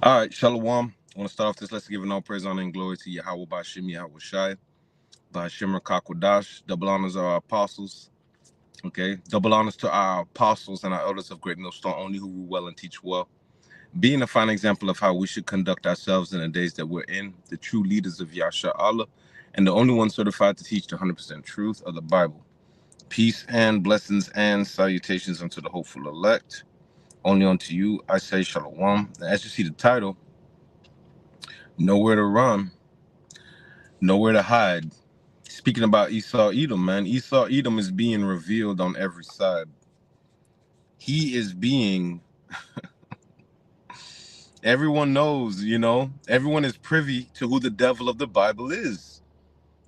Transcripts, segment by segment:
All right, Shalom. I want to start off this. Let's give all praise, honor, and glory to Yahweh Bashim, Yahweh Shai, Bashim Kakwadash. Double honors are our apostles. Okay. Double honors to our apostles and our elders of Great Millstone, only who rule well and teach well. Being a fine example of how we should conduct ourselves in the days that we're in, the true leaders of Yasha Allah, and the only one certified to teach the 100% truth of the Bible. Peace and blessings and salutations unto the hopeful elect. Only unto you I say Shalom. As you see the title, nowhere to run, nowhere to hide. Speaking about Esau Edom, man, Esau Edom is being revealed on every side. He is being, everyone knows, everyone is privy to who the devil of the Bible is.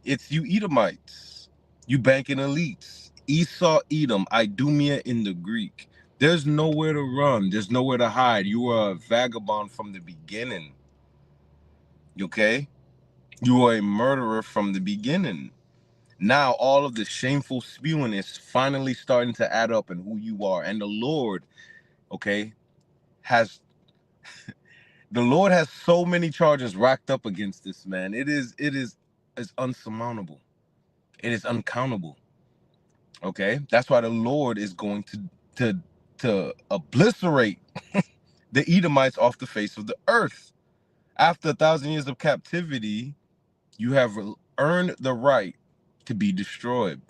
It's you Edomites, you banking elites. Esau Edom, Idumea in the Greek. There's nowhere to run. There's nowhere to hide. You are a vagabond from the beginning. Okay? You are a murderer from the beginning. Now all of the shameful spewing is finally starting to add up in who you are. And the Lord, okay, has so many charges racked up against this man. It's unsurmountable. It is uncountable. Okay? That's why the Lord is going to obliterate the Edomites off the face of the earth. After 1,000 years of captivity, you have earned the right to be destroyed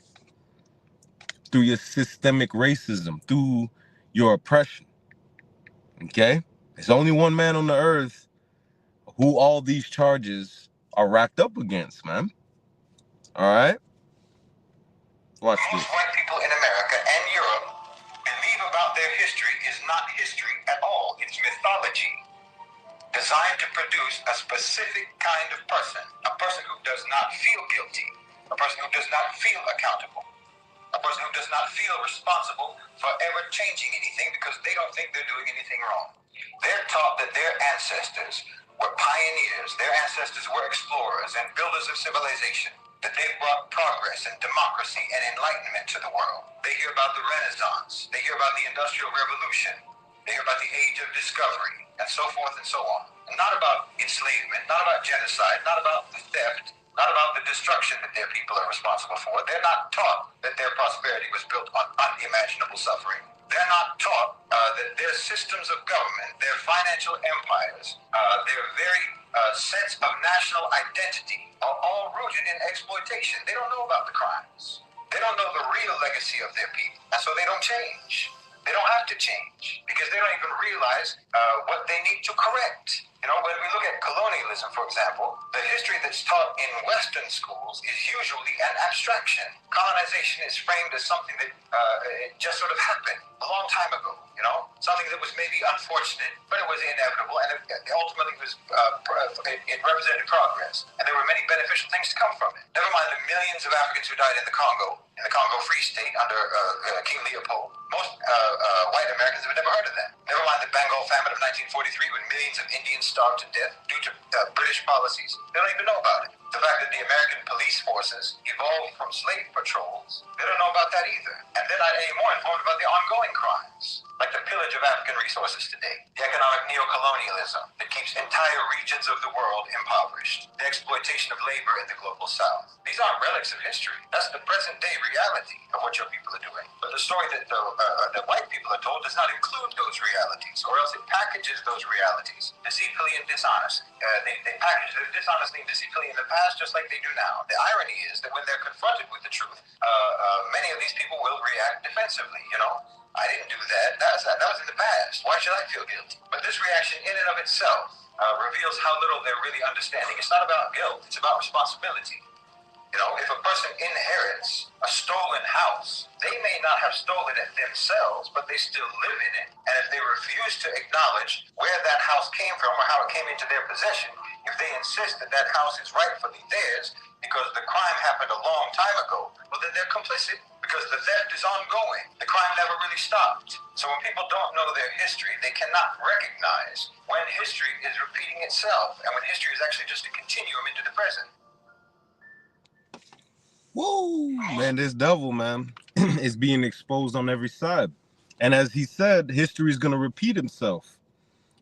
through your systemic racism, through your oppression. Okay? There's only one man on the earth who all these charges are racked up against, man. All right? Watch this. Most white people in America and Europe believe about their history is not history at all. It's mythology designed to produce a specific kind of person, a person who does not feel guilty, a person who does not feel accountable, a person who does not feel responsible for ever changing anything because they don't think they're doing anything wrong. They're taught that their ancestors were pioneers, their ancestors were explorers and builders of civilization, that they brought progress and democracy and enlightenment to the world. They hear about the Renaissance, they hear about the Industrial Revolution, they hear about the Age of Discovery, and so forth and so on. And not about enslavement, not about genocide, not about the theft, not about the destruction that their people are responsible for. They're not taught that their prosperity was built on unimaginable suffering. They're not taught that their systems of government, their financial empires, their very sense of national identity are all rooted in exploitation. They don't know about the crimes. They don't know the real legacy of their people, and so they don't change. They don't have to change because they don't even realize what they need to correct. You know, when we look at colonialism, for example, the history that's taught in Western schools is usually an abstraction. Colonization is framed as something that it just sort of happened a long time ago, you know, something that was maybe unfortunate, but it was inevitable, and it ultimately was it represented progress, and there were many beneficial things to come from it. Never mind the millions of Africans who died in the Congo Free State under King Leopold. Most white Americans have never heard of that. Never mind the Bengal famine of 1943 when millions of Indians starved to death due to British policies. They don't even know about it. The fact that the American police forces evolved from slave patrols, they don't know about that either. And they're not any more informed about the ongoing crimes, like the pillage of African resources today, the economic neocolonialism that keeps entire regions of the world impoverished, the exploitation of labor in the global south. These aren't relics of history. That's the present day reality of what your people are doing. But the story that that white people are told does not include those realities, or else it packages those realities deceitfully and dishonestly. They package their dishonesty and deceitfully in the past just like they do now. The irony is that when they're confronted with the truth, many of these people will react defensively, you know. I didn't do that. That was in the past. Why should I feel guilty? But this reaction in and of itself reveals how little they're really understanding. It's not about guilt. It's about responsibility. You know, if a person inherits a stolen house, they may not have stolen it themselves, but they still live in it. And if they refuse to acknowledge where that house came from or how it came into their possession, if they insist that that house is rightfully theirs because the crime happened a long time ago, well, then they're complicit because the theft is ongoing. The crime never really stopped. So when people don't know their history, they cannot recognize when history is repeating itself and when history is actually just a continuum into the present. Whoa, man, this devil, man, is being exposed on every side. And as he said, history is going to repeat himself.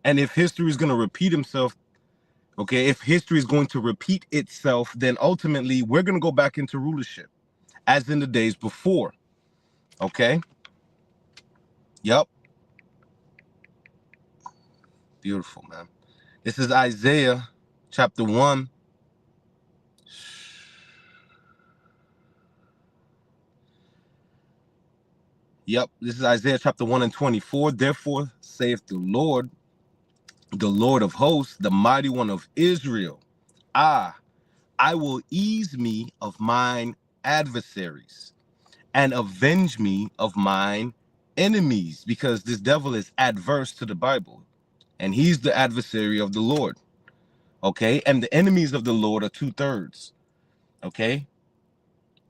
And if history is going to repeat himself, okay, if history is going to repeat itself, then ultimately we're going to go back into rulership as in the days before. Okay. Yep. Beautiful, man. This is Isaiah chapter 1. Yep. This is Isaiah chapter 1 and 24. Therefore saith the Lord of hosts, the mighty one of Israel. I will ease me of mine adversaries and avenge me of mine enemies, because this devil is adverse to the Bible and he's the adversary of the Lord. Okay. And the enemies of the Lord are 2/3. Okay.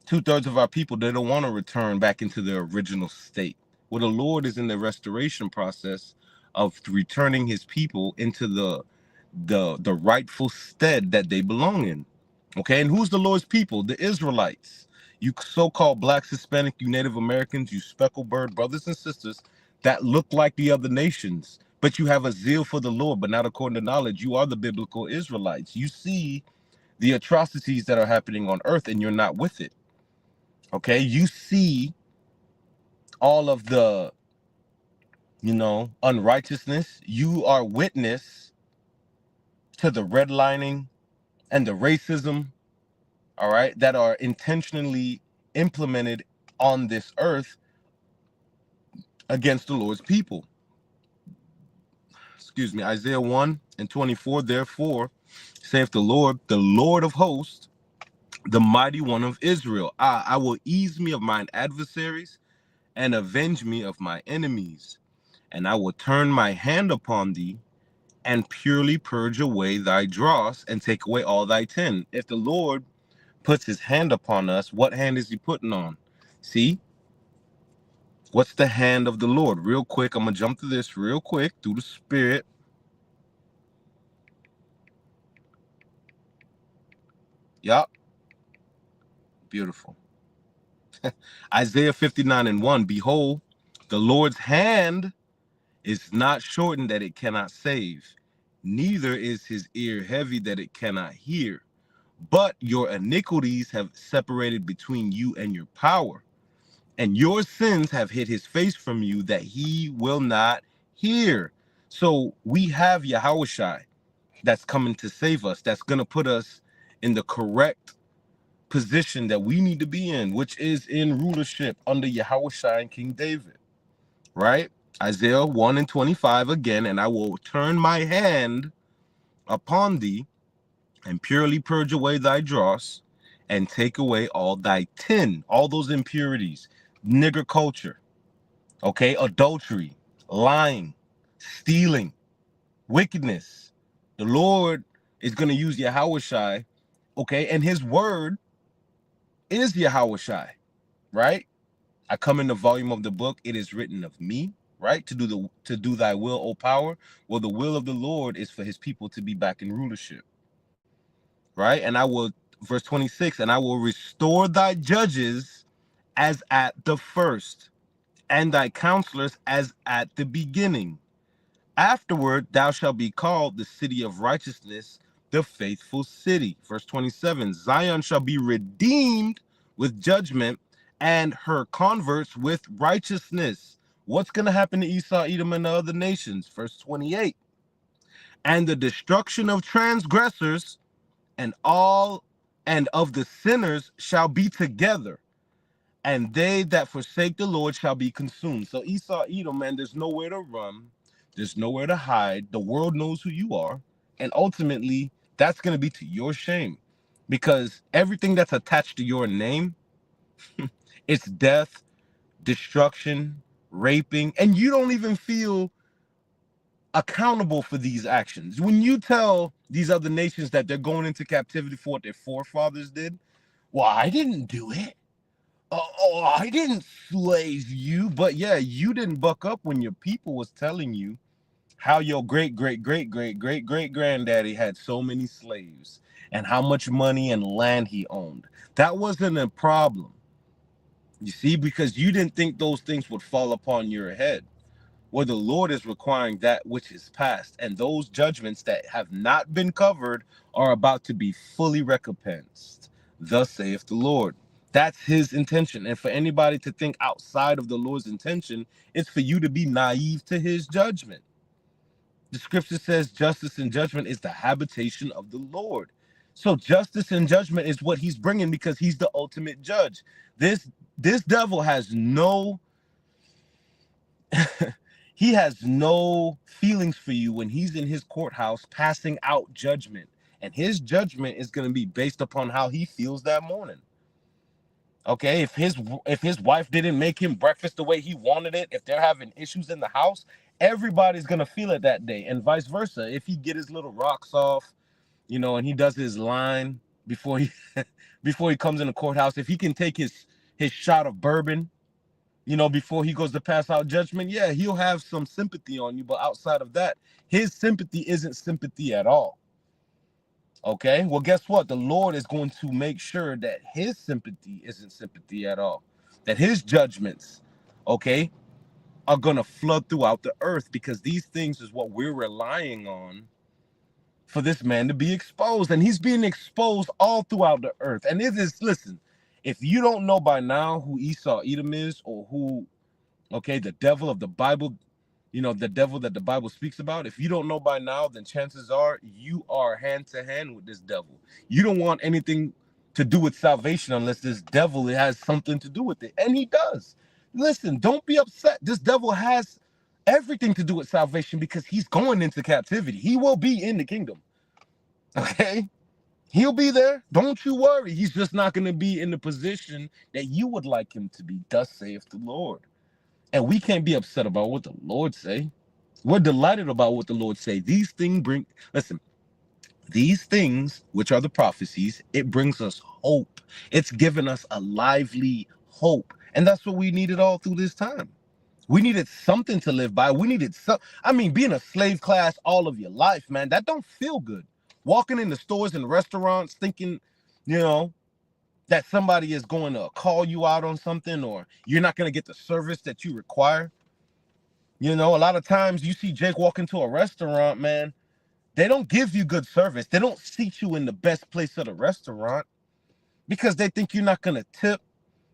2/3 of our people, they don't want to return back into their original state. Well, the Lord is in the restoration process of returning his people into the rightful stead that they belong in. Okay, and who's the Lord's people? The Israelites. You so-called blacks, Hispanic, you Native Americans, you speckled-bird brothers and sisters that look like the other nations, but you have a zeal for the Lord, but not according to knowledge. You are the biblical Israelites. You see the atrocities that are happening on earth and you're not with it. Okay, you see all of the, unrighteousness. You are witness to the redlining and the racism, all right, that are intentionally implemented on this earth against the Lord's people. Excuse me. Isaiah 1 and 24. Therefore saith the Lord of hosts, the mighty one of Israel. I will ease me of mine adversaries and avenge me of my enemies. And I will turn my hand upon thee and purely purge away thy dross and take away all thy tin. If the Lord puts his hand upon us, what hand is he putting on? See? What's the hand of the Lord? Real quick, I'm going to jump to this real quick through the Spirit. Yup. Beautiful. Isaiah 59 and 1. Behold, the Lord's hand is not shortened that it cannot save, neither is his ear heavy that it cannot hear. But your iniquities have separated between you and your power, and your sins have hid his face from you that he will not hear. So we have Yahushai that's coming to save us, that's going to put us in the correct position that we need to be in, which is in rulership under Yahushai and King David, right? Isaiah 1 and 25 again, and I will turn my hand upon thee and purely purge away thy dross and take away all thy tin, all those impurities, nigger culture, okay, adultery, lying, stealing, wickedness. The Lord is going to use Yahushai, okay, and his word is Yahushai, right? I come in the volume of the book, it is written of me, right? To do thy will, O power. Well, the will of the Lord is for his people to be back in rulership, right? And I will, verse 26, and I will restore thy judges as at the first, and thy counselors as at the beginning. Afterward, thou shalt be called the city of righteousness, the faithful city. Verse 27, Zion shall be redeemed with judgment, and her converts with righteousness. What's going to happen to Esau, Edom, and the other nations? Verse 28, and the destruction of transgressors and all and of the sinners shall be together, and they that forsake the Lord shall be consumed. So Esau, Edom, man, there's nowhere to run. There's nowhere to hide. The world knows who you are. And ultimately, that's going to be to your shame, because everything that's attached to your name, it's death, destruction, raping, and you don't even feel accountable for these actions. When you tell these other nations that they're going into captivity for what their forefathers did, well, I didn't do it. Oh, I didn't slave you. But yeah, you didn't buck up when your people was telling you how your great granddaddy had so many slaves and how much money and land he owned. That wasn't a problem, you see, because you didn't think those things would fall upon your head. where the Lord is requiring that which is past, and those judgments that have not been covered are about to be fully recompensed. Thus saith the Lord. That's his intention. And for anybody to think outside of the Lord's intention, it's for you to be naive to his judgment. The scripture says justice and judgment is the habitation of the Lord. So justice and judgment is what he's bringing because he's the ultimate judge. This devil has no he has no feelings for you when he's in his courthouse passing out judgment. And his judgment is going to be based upon how he feels that morning. Okay, if his wife didn't make him breakfast the way he wanted it, if they're having issues in the house, everybody's gonna feel it that day, and vice versa. If he get his little rocks off, and he does his line before he before he comes in the courthouse, if he can take his shot of bourbon, before he goes to pass out judgment, yeah, he'll have some sympathy on you. But outside of that, his sympathy isn't sympathy at all. Okay, well, guess what? The Lord is going to make sure that his sympathy isn't sympathy at all. That his judgments, okay, are going to flood throughout the earth, because these things is what we're relying on for this man to be exposed. And he's being exposed all throughout the earth. And it is, listen, if you don't know by now who Esau Edom is, or who, okay, the devil of the Bible, the devil that the Bible speaks about, if you don't know by now, then chances are you are hand to hand with this devil. You don't want anything to do with salvation unless this devil has something to do with it. And he does. Listen, don't be upset. This devil has everything to do with salvation because he's going into captivity. He will be in the kingdom. Okay? He'll be there. Don't you worry. He's just not going to be in the position that you would like him to be. Thus saith the Lord. And we can't be upset about what the Lord say. We're delighted about what the Lord say. These things which are the prophecies, it brings us hope. It's given us a lively hope. And that's what we needed all through this time. We needed something to live by. We needed being a slave class all of your life, man, that don't feel good. Walking in the stores and restaurants thinking, that somebody is going to call you out on something, or you're not going to get the service that you require. A lot of times you see Jake walk into a restaurant, man, they don't give you good service. They don't seat you in the best place of the restaurant because they think you're not going to tip.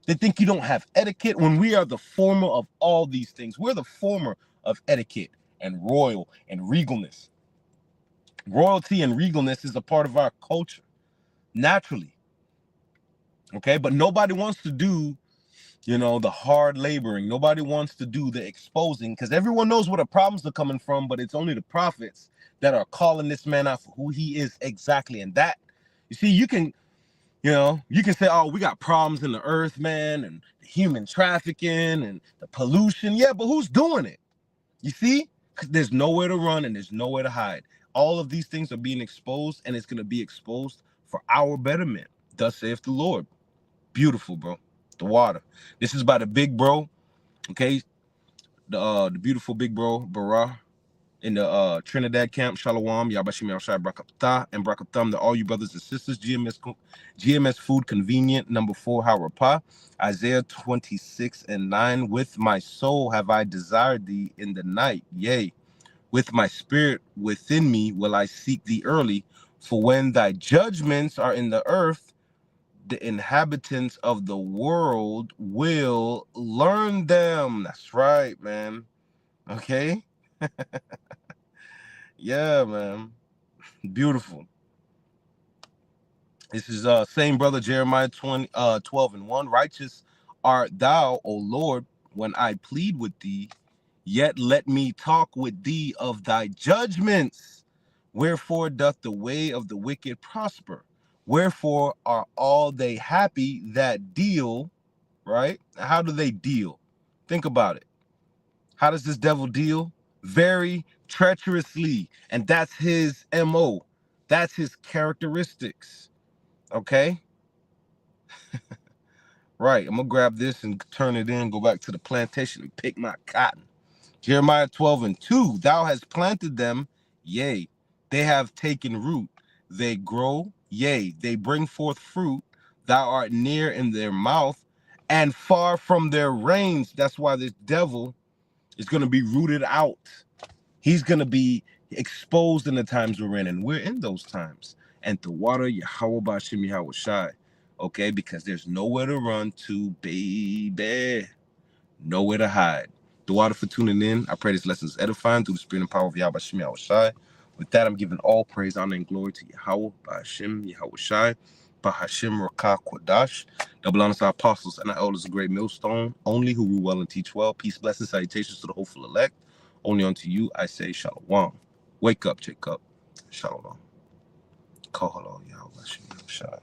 They think you don't have etiquette, when we are the former of all these things. We're the former of etiquette and royal and regalness. Royalty and regalness is a part of our culture, naturally. Okay, but nobody wants to do, the hard laboring. Nobody wants to do the exposing, because everyone knows where the problems are coming from, but it's only the prophets that are calling this man out for who he is exactly. And that, you see, you can say, oh, we got problems in the earth, man, and human trafficking and the pollution. Yeah, but who's doing it? You see, because there's nowhere to run and there's nowhere to hide. All of these things are being exposed, and it's going to be exposed for our betterment. Thus saith the Lord. Beautiful, bro. The water. This is by the big bro. Okay. The beautiful big bro, Barah, in the Trinidad camp. Shalom, Yabashim Yashai Brakapta, and Brakatam to all you brothers and sisters. GMS Food Convenient, number 4, Harapah. Isaiah 26:9. With my soul have I desired thee in the night. Yea, with my spirit within me will I seek thee early. For when thy judgments are in the earth, the inhabitants of the world will learn them. That's right, man. Okay. Yeah, man. Beautiful. This is same brother Jeremiah 12:1. Righteous art thou, O Lord, when I plead with thee, yet let me talk with thee of thy judgments. Wherefore doth the way of the wicked prosper? Wherefore are all they happy that deal, right? How do they deal? Think about it. How does this devil deal? Very treacherously. And that's his MO. That's his characteristics. Okay? Right. I'm going to grab this and turn it in, go back to the plantation and pick my cotton. Jeremiah 12:2. Thou hast planted them, yea, they have taken root. They grow, yea, they bring forth fruit. Thou art near in their mouth and far from their reigns. That's why this devil is going to be rooted out. He's going to be exposed in the times we're in, and we're in those times. And the water, Yahweh Ba'Shem Yahweh Shai, okay? Because there's nowhere to run to, baby. Nowhere to hide. The water for tuning in. I pray this lesson is edifying through the spirit and power of Yahweh Ba'Shem Yahweh Shai. With that, I'm giving all praise, honor, and glory to Yahweh Ba'Shem Yahweh Shai. Bahashem Rakah Kodash. Double honors our apostles and our elders of great millstone, only who rule well and teach well. Peace, blessings, salutations to the hopeful elect. Only unto you I say shalom. Wake up, Jacob. Shalom. Kohalo Yahweh Ba'Shem Yahweh Shai.